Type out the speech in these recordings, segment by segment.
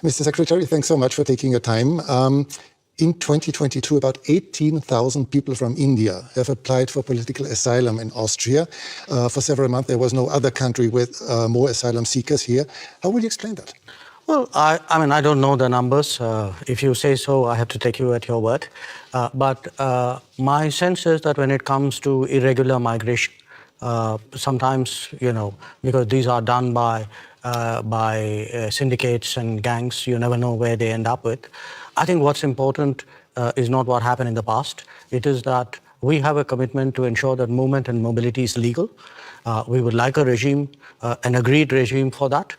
Mr. Secretary, thanks so much for taking your time. In 2022, about 18,000 people from India have applied for political asylum in Austria. For several months, there was no other country with more asylum seekers here. How will you explain that? Well, I mean, I don't know the numbers. If you say so, I have to take you at your word. But my sense is that when it comes to irregular migration, sometimes, because these are done by syndicates and gangs, you never know where they end up with. I think what's important is not what happened in the past. It is that we have a commitment to ensure that movement and mobility is legal. We would like a regime, an agreed regime for that.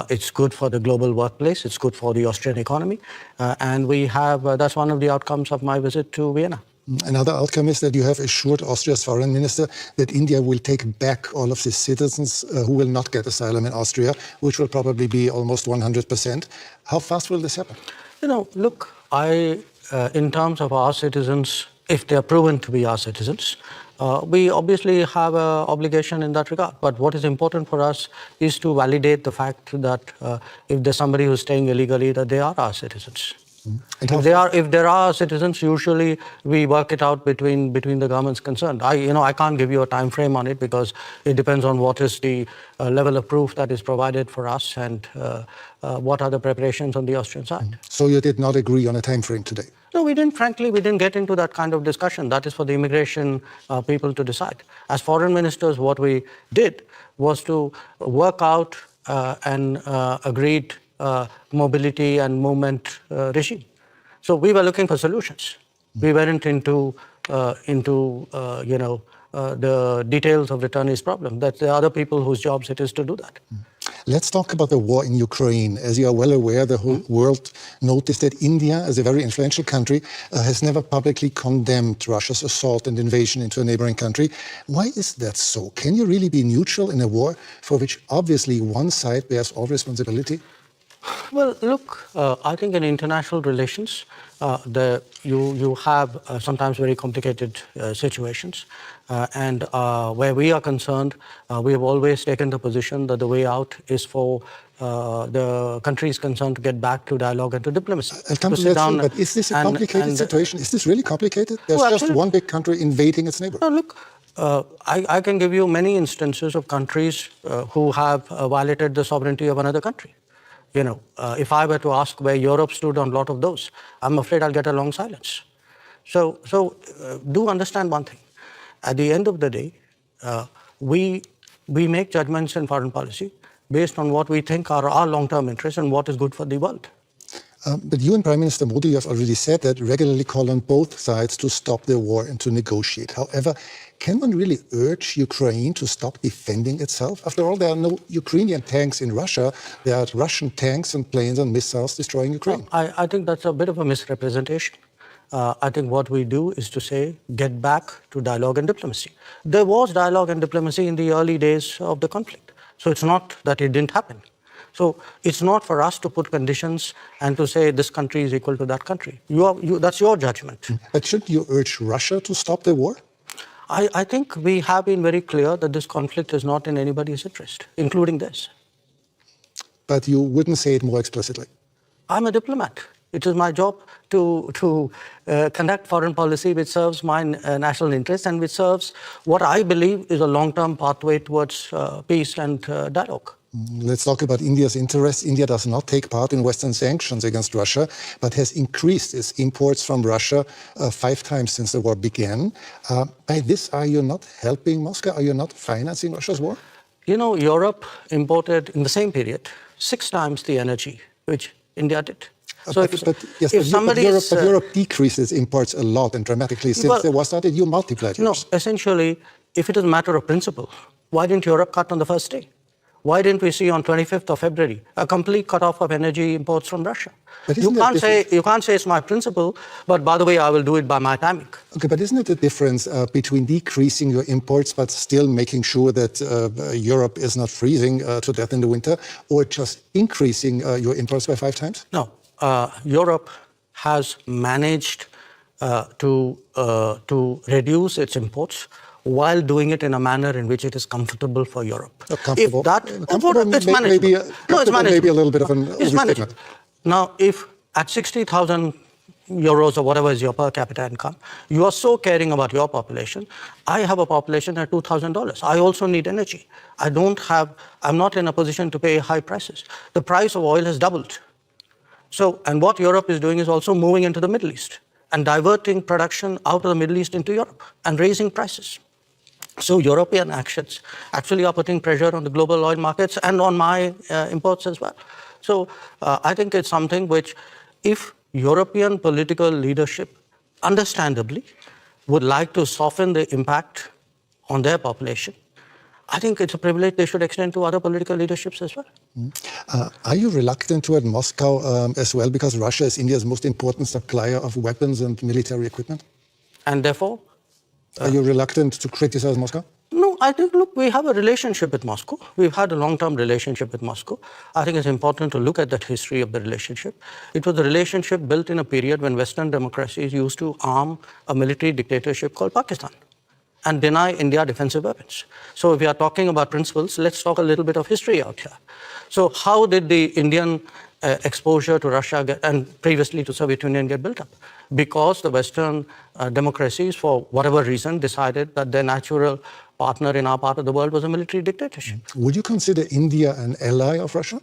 It's good for the global workplace. It's good for the Austrian economy. And we have, that's one of the outcomes of my visit to Vienna. Another outcome is that you have assured Austria's foreign minister that India will take back all of the citizens who will not get asylum in Austria, which will probably be almost 100%. How fast will this happen? Look, in terms of our citizens, if they are proven to be our citizens, we obviously have an obligation in that regard. But what is important for us is to validate the fact that if there's somebody who's staying illegally, that they are our citizens. If there are citizens, usually we work it out between the governments concerned. I can't give you a time frame on it because it depends on what is the level of proof that is provided for us and what are the preparations on the Austrian side. So you did not agree on a time frame today? No, we didn't. Frankly, we didn't get into that kind of discussion. That is for the immigration people to decide. As foreign ministers, what we did was to work out an agreed mobility and movement regime. So we were looking for solutions. We weren't into the details of returnees' problem. That there are other people whose jobs it is to do that. Let's talk about the war in Ukraine. As you are well aware, the whole world noticed that India, as a very influential country, has never publicly condemned Russia's assault and invasion into a neighboring country. Why is that so? Can you really be neutral in a war for which obviously one side bears all responsibility? Well, look, I think in international relations, you have sometimes very complicated situations. And where we are concerned, we have always taken the position that the way out is for the countries concerned to get back to dialogue and to diplomacy. But is this a complicated situation? Is this really complicated? There's just one big country invading its neighbor. No, look, I can give you many instances of countries who have violated the sovereignty of another country. If I were to ask where Europe stood on a lot of those, I'm afraid I'll get a long silence. So do understand one thing. At the end of the day, we make judgments in foreign policy based on what we think are our long-term interests and what is good for the world. But you and Prime Minister Modi have already said that, regularly call on both sides to stop the war and to negotiate. However, can one really urge Ukraine to stop defending itself? After all, there are no Ukrainian tanks in Russia. There are Russian tanks and planes and missiles destroying Ukraine. I think that's a bit of a misrepresentation. I think what we do is to say, get back to dialogue and diplomacy. There was dialogue and diplomacy in the early days of the conflict. So it's not that it didn't happen. So it's not for us to put conditions and to say this country is equal to that country. That's your judgment. But shouldn't you urge Russia to stop the war? I think we have been very clear that this conflict is not in anybody's interest, including this. But you wouldn't say it more explicitly? I'm a diplomat. It is my job to conduct foreign policy which serves my national interest and which serves what I believe is a long-term pathway towards peace and dialogue. Let's talk about India's interests. India does not take part in Western sanctions against Russia, but has increased its imports from Russia 5 times since the war began. By this, are you not helping Moscow? Are you not financing Russia's war? Europe imported in the same period 6 times the energy which India did. So Europe decreased its imports a lot and dramatically since the war started. You multiplied yours. No, essentially, if it is a matter of principle, why didn't Europe cut on the first day? Why didn't we see on 25th of February a complete cutoff of energy imports from Russia? You can't say it's my principle, but by the way, I will do it by my timing. Okay, but isn't it the difference between decreasing your imports but still making sure that Europe is not freezing to death in the winter, or just increasing your imports by 5 times? No, Europe has managed to reduce its imports while doing it in a manner in which it is comfortable for Europe. Comfortable? It's manageable. Maybe a little bit of an overstatement. Now, if at 60,000 euros or whatever is your per capita income, you are so caring about your population. I have a population at $2,000. I also need energy. I'm not in a position to pay high prices. The price of oil has doubled. So, and what Europe is doing is also moving into the Middle East and diverting production out of the Middle East into Europe and raising prices. So European actions actually are putting pressure on the global oil markets and on my imports as well. So I think it's something which, if European political leadership, understandably, would like to soften the impact on their population, I think it's a privilege they should extend to other political leaderships as well. Are you reluctant toward Moscow as well, because Russia is India's most important supplier of weapons and military equipment? And therefore? Are you reluctant to criticize Moscow? No, I think, look, we have a relationship with Moscow. We've had a long-term relationship with Moscow. I think it's important to look at that history of the relationship. It was a relationship built in a period when Western democracies used to arm a military dictatorship called Pakistan and deny India defensive weapons. So if we are talking about principles, let's talk a little bit of history out here. So how did the Indian exposure to Russia and previously to Soviet Union get built up? Because the Western democracies, for whatever reason, decided that their natural partner in our part of the world was a military dictatorship. Would you consider India an ally of Russia?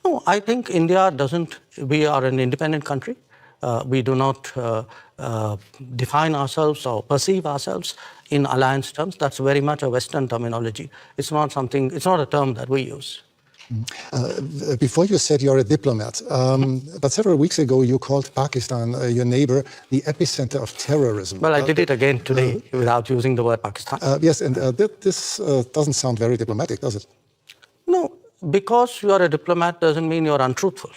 No, I think India doesn't. We are an independent country. We do not define ourselves or perceive ourselves in alliance terms. That's very much a Western terminology. It's not a term that we use. Before you said you're a diplomat, but several weeks ago you called Pakistan, your neighbor, the epicenter of terrorism. Well, I did it again today without using the word Pakistan. Yes, and this doesn't sound very diplomatic, does it? No, because you are a diplomat doesn't mean you're untruthful.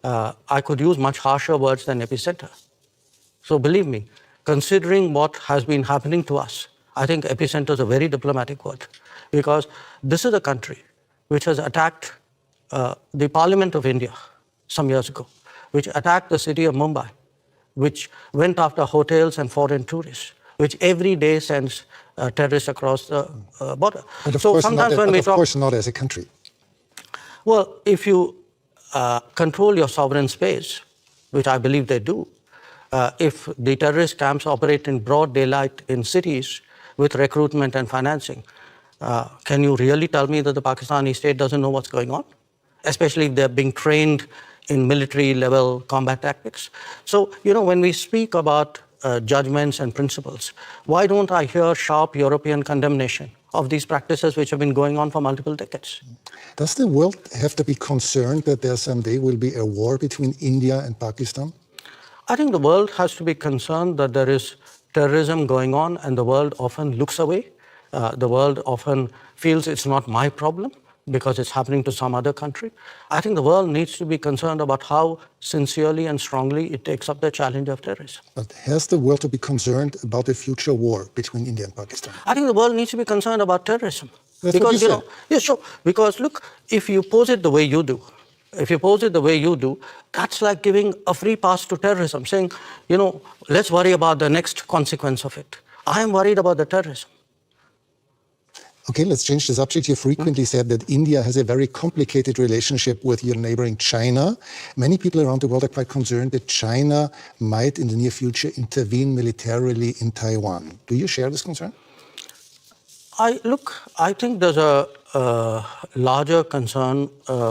I could use much harsher words than epicenter. So believe me, considering what has been happening to us, I think epicenter is a very diplomatic word, because this is a country which has attacked the Parliament of India some years ago, which attacked the city of Mumbai, which went after hotels and foreign tourists, which every day sends terrorists across the border. But of course not as a country. Well, if you control your sovereign space, which I believe they do, if the terrorist camps operate in broad daylight in cities with recruitment and financing, can you really tell me that the Pakistani state doesn't know what's going on? Especially if they're being trained in military level combat tactics. So, when we speak about judgments and principles, why don't I hear sharp European condemnation of these practices which have been going on for multiple decades? Does the world have to be concerned that there someday will be a war between India and Pakistan? I think the world has to be concerned that there is terrorism going on, and the world often looks away. The world often feels it's not my problem because it's happening to some other country. I think the world needs to be concerned about how sincerely and strongly it takes up the challenge of terrorism. But has the world to be concerned about a future war between India and Pakistan? I think the world needs to be concerned about terrorism. That's because, what you said. Yeah, sure. Because look, if you pose it the way you do, that's like giving a free pass to terrorism, saying, let's worry about the next consequence of it. I am worried about the terrorism. Okay, let's change the subject. You frequently said that India has a very complicated relationship with your neighboring China. Many people around the world are quite concerned that China might, in the near future, intervene militarily in Taiwan. Do you share this concern? I think there's a larger concern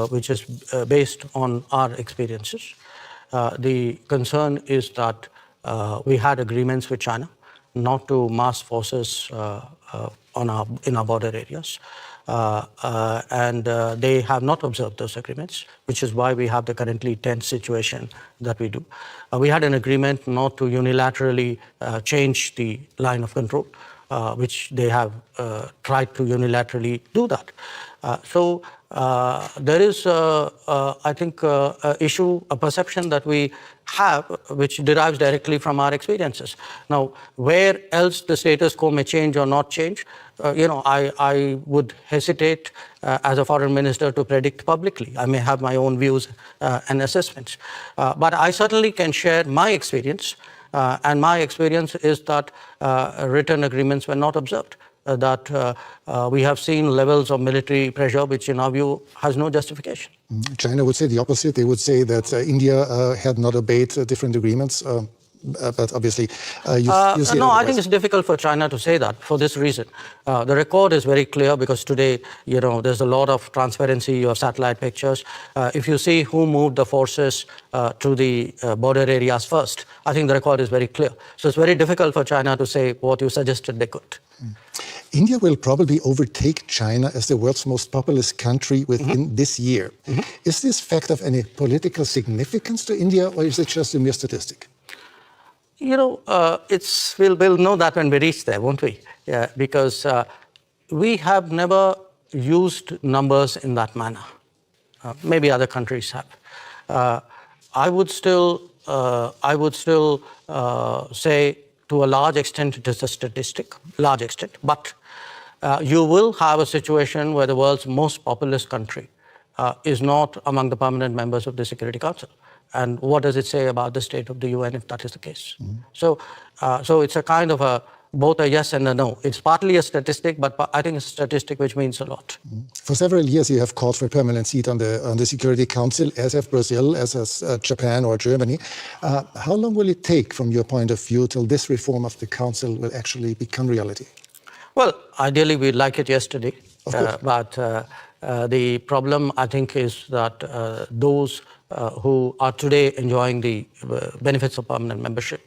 which is based on our experiences. The concern is that we had agreements with China not to mass forces in our border areas. And they have not observed those agreements, which is why we have the currently tense situation that we do. We had an agreement not to unilaterally change the line of control, which they have tried to unilaterally do that. So there is, I think, a perception that we have which derives directly from our experiences. Now, where else the status quo may change or not change, I would hesitate as a foreign minister to predict publicly. I may have my own views and assessments. But I certainly can share my experience, and my experience is that written agreements were not observed. that we have seen levels of military pressure which, in our view, has no justification. China would say the opposite. They would say that India had not obeyed different agreements. But obviously, you see no, I think it's difficult for China to say that for this reason. The record is very clear because today, there's a lot of transparency. You have satellite pictures. If you see who moved the forces to the border areas first, I think the record is very clear. So it's very difficult for China to say what you suggested they could. India will probably overtake China as the world's most populous country within this year. Is this fact of any political significance to India, or is it just a mere statistic? We'll know that when we reach there, won't we? Yeah, because we have never used numbers in that manner. Maybe other countries have. I would still say to a large extent it is a statistic, large extent. But you will have a situation where the world's most populous country is not among the permanent members of the Security Council. And what does it say about the state of the UN if that is the case? So it's a kind of both a yes and a no. It's partly a statistic, but I think it's a statistic which means a lot. For several years, you have called for a permanent seat on the Security Council, as have Brazil, as has Japan or Germany. How long will it take, from your point of view, till this reform of the Council will actually become reality? Well, ideally, we'd like it yesterday. Of course. But the problem, I think, is that those who are today enjoying the benefits of permanent membership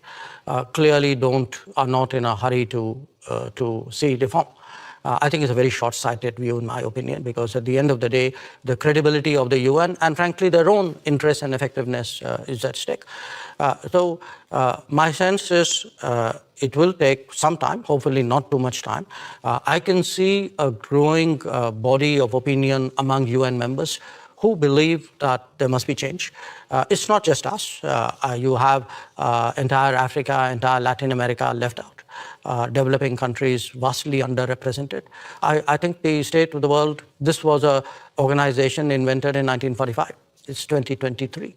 clearly are not in a hurry to see reform. I think it's a very short-sighted view, in my opinion, because at the end of the day, the credibility of the UN and, frankly, their own interest and effectiveness is at stake. So my sense is it will take some time, hopefully not too much time. I can see a growing body of opinion among UN members who believe that there must be change. It's not just us. You have entire Africa, entire Latin America left out. Developing countries vastly underrepresented. I think the state of the world, this was an organization invented in 1945. It's 2023.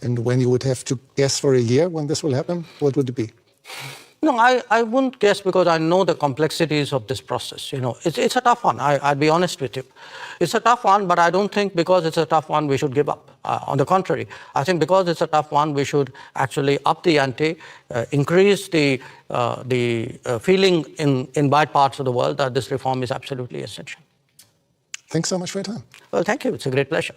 And when you would have to guess for a year when this will happen, what would it be? No, I wouldn't guess because I know the complexities of this process. It's a tough one. I'd be honest with you. It's a tough one, but I don't think because it's a tough one we should give up. On the contrary, I think because it's a tough one we should actually up the ante, increase the feeling in wide parts of the world that this reform is absolutely essential. Thanks so much for your time. Well, thank you. It's a great pleasure.